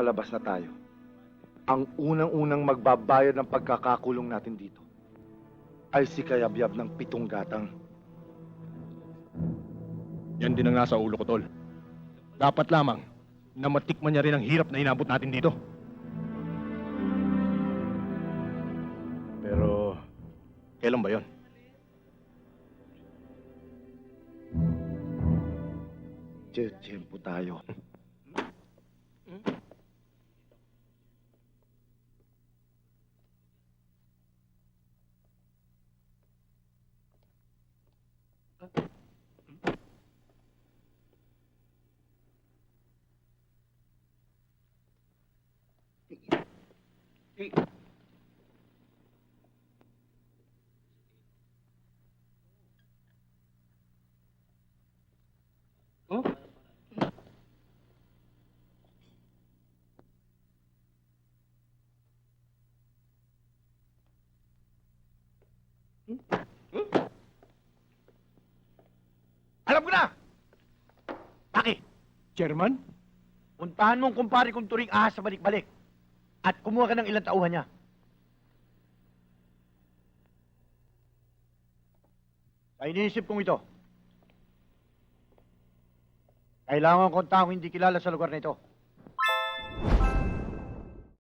Palabas na tayo. Ang unang-unang magbabayad ng pagkakakulong natin dito ay si Kayabyab ng 7 gatang. Yan din ang nasa ulo ko, Tol. Dapat lamang na matikman niya rin ang hirap na inabot natin dito. Pero, kailan ba yon? Tiyempo tayo. Alam ko na! Taki, Chairman? puntahan mo ang kumpare kong turing ahas sa balik-balik at kumuha ka ng ilang tauhan niya. Sa iniisip kong ito, kailangan kong taong hindi kilala sa lugar na ito.